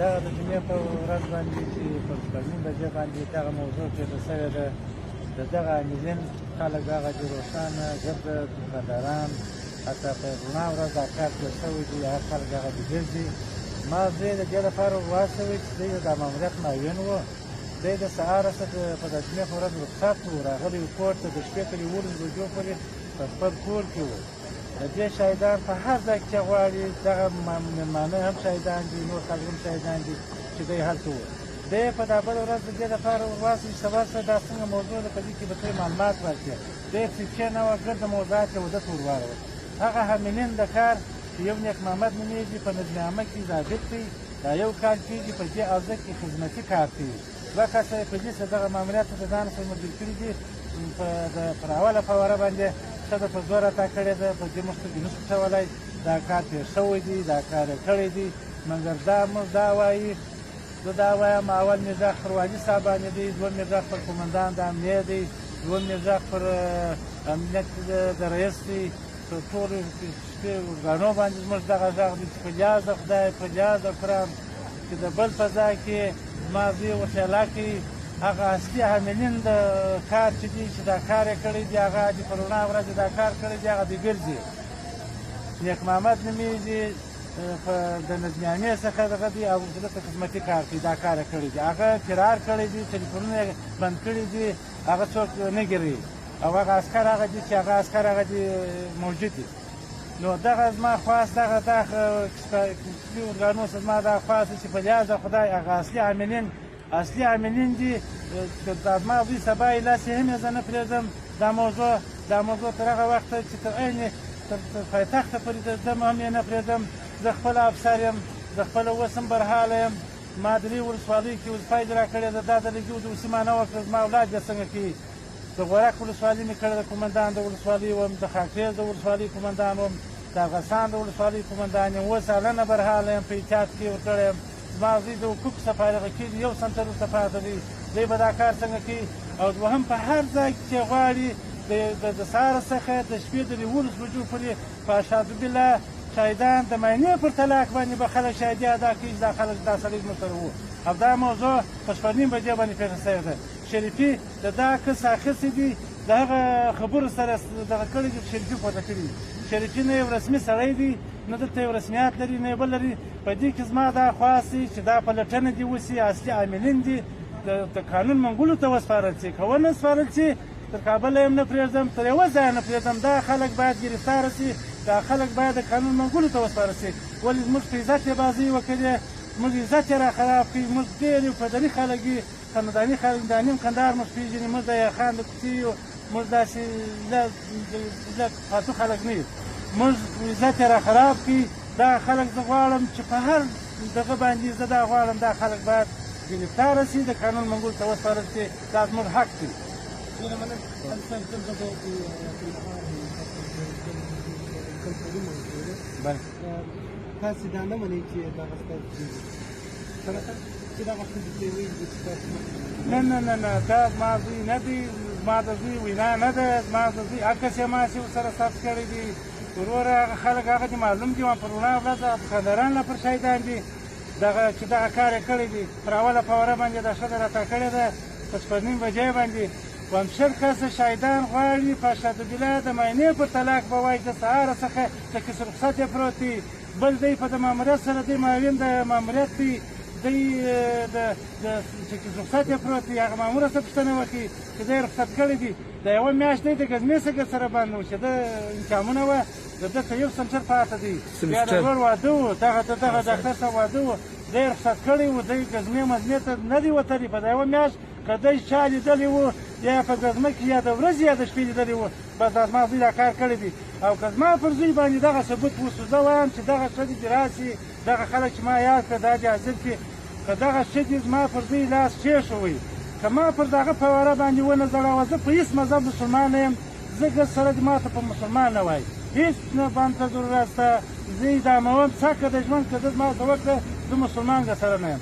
دغه د جمعې په ورځ باندې چې په شپږ بجې باندې دغه موضوع پېښه شوې ده د دغه عاملین خلک هغه دي روښانه ګرده دوکانداران حتی په رڼا ورځ دا کار تېر شوی دی هر خلک هغه دي ګرځي ما زه د دې لپاره واستوی چې دی د ماموریت معاون و دی د سهاره څخه په د جمعې په ورځ رخصت و راغلی و کور ته د شپې تر 11 بجو پورې په خپل کور کې و د دې شاهدان په هر ځای کې غواړي دغه مېلمانه هم شاهدان دي نور خلک هم شاهدان دي چې دی هلته و دی په دا بله ورځ د دې لپاره واستوي چې سبا څه دا څنګه موضوع ده په دې کې به ته معلومات ورکړې دی پسې کښېنوه ګرده موضوعات یې وده ته ور واړول هغه حاملین د کار یو نیک محمد نومیږي په نظم عامه کې ضابط دی دا یو کال کېږي په دې عرضه کې خدمتي کار کوي دوه کسه یې په دې څه دغه ماموریت ته د ځان سره مدیر کړي دي پر اوله فواره باندې ښځه په زور اتا کړې ده په دې موږ سترګې نشو پټولی دا کار تېر شوی دی دا کار یې کړی دی مګر دا موږ دا وایي زه دا وایم اول مزاح پر والي صاحب باندې دی دویم مزاح پر قومندان د امنیه دی دویم مزاح پر امنیت د رئیس دی په ټولو ورګانو باندې زموږ دغه غږ دی چې په لیاز د خدای په لیاز د قرآن چې د بل په ځای کې زما زوی وسیله کوي هغه اصلي عاملین د کار چې دي چې دا کار یې کړی دی هغه د په رڼا ورځ دا کار کړی دی هغه دی ګرځي نیک محمد نومیږي د نظم عامې څخه دغه دی او دلته خدمتي کار کوي دا کار یې کړی دی هغه فرار کړی دی تلیفونونه یې بند کړي دي هغه څوک نه ګري او هغه عسکر هغه دي چې هغه عسکر هغه دي موجود دي نو دغه زما خواست دغه کسبي ارګانو زما دا خواست چې په لیاز د خدای هغه اصلي عاملین دي دا زما دوی سبا یې لاسې هم یې زه نه پرېږدم دا موضوع تر هغه وخته چې تر عین تر پایتخته پورې ځم هم یې نه پرېږدم زه خپل افسر یم زه خپله اوس هم برحاله یم ما د لوی ولسوالیو کې وظیفه اجرا کړې ده دا د لږي د اوسي ما نه وکړه زما اولاد بیا څنګه کوي د غورک ولسوالي مې کړې ده قومندان د ولسوالۍ وم د خاکریز د ولسوالۍ قومندان وم د افغانستان د ولسوالۍ قومندان یم اوس سالنه برحاله یم په احتیاط کې ورکړی یم زما زوی د حقوقو څخه فارغه کېږي یو سنتر ورته پاته دی دی به دا کار څنګه کوي او دوهم په هر ځای کې چې غواړي د سهاره څخه د شپې د 11 بجو پورې په اشهد بالله شاهدان د معاینې پر طلاق باندې به خلک شاهدي ادا کوي چې دا خلک دا سړی زموږ سره وو او دا موضوع په 9:30 بجې باندې پېښه شوې ده شریفي د دا کس اخیستې دي د هغه خبرو سره دغه کړي دي شریفي پورته کړي دي شریفي نه یو رسمي سړی دی نه دلته یو رسمیات لري نه یې بل لري په دې کې زما دا خواست دی چې دا پلټنه دې وسي اصلي عاملین دي د قانون منګولو ته وسپارل شي که ونه سپارل شي تر کابله هم نه پرېږدم تر یوه ځایه نه پرېږدم دا خلک باید ګرفتاره شي دا خلک باید د قانون منګولو ته وسپارل شي ولې زموږ په عزت یې بازۍ وکړې موږ عزت یې را خراب کړي موږ ډېر یو پدري خلک یو خانداني خلک دا نیم کندهار موږ پېژني موږ د یخان د کوڅې یو موږ داسې فاتو خلک نه یو موږ عزت یې را خراب کړي دا خلک زه غواړم چې په هر دغه باندې زه دا غواړم دا خلک باید ګرفتاره شي د قانون منګول ته وسپارل شي دا زموږ حق دی تاسې دا نه منئ چې دغه نه دا زما زوی نه دی زما د زوی وینا نه ده زما د زوی عکس یې ماسې ورسره ثبت کړی دي وروره هغه خلک هغه دي معلوم دي پر رڼا ورځ دوکانداران لا پر شاهدان دي دغه چې دغه کار یې کړی دی پر اوله فواره باندې دا ښځه راته کړې ده په 9:30 بجې باندې ومشر کسه شاهدان غواړي په اشهد بالله د معاینې پر طلاق به وایي د سهاره څخه د کس رخصت یې پروت دی بل دی په د ماموریت سره دی معاون د ماموریت دی دی چې کس رخصت یې پروت دی هغه مامور څه پوښتنه وکړي چې دی رخصت کړی دی د یوه میاشت دی د ګزمې څخه سره بند و چې ده امکانونه وه د ده ته یو سمسر پاته دی بیا د ورور واده و دغه ډاکټر صاحب واده و دی رخصت کړی و دی ګزمې مزمې ته نه دی وتلی په د یوه میاشت که دی چا لیدلی و یا په ګزمه کې یا د ورځې یا د شپې لیدلی و بس دا زما زوی دا کار کړی دی او که زما پر زوی باندې دغه ثبوت وسو زه وایم چې دغه ښځې دې راسي دغه خلک چې ما یاد کړه دا دې حاضر کړي که دغه ښځې زما پر زوی لاس کېښوئ که ما پر دغه فواره باندې ونه ځړوه زه په هېڅ مذهب مسلمان نه یم زه ګز سره دې ما ته په مسلمان نه وایي هېڅ نه باندې ته ضرورت شته زه یې داموم څه که د ژوند که ده زما ته وکړه زه مسلمان ګز سره نه یم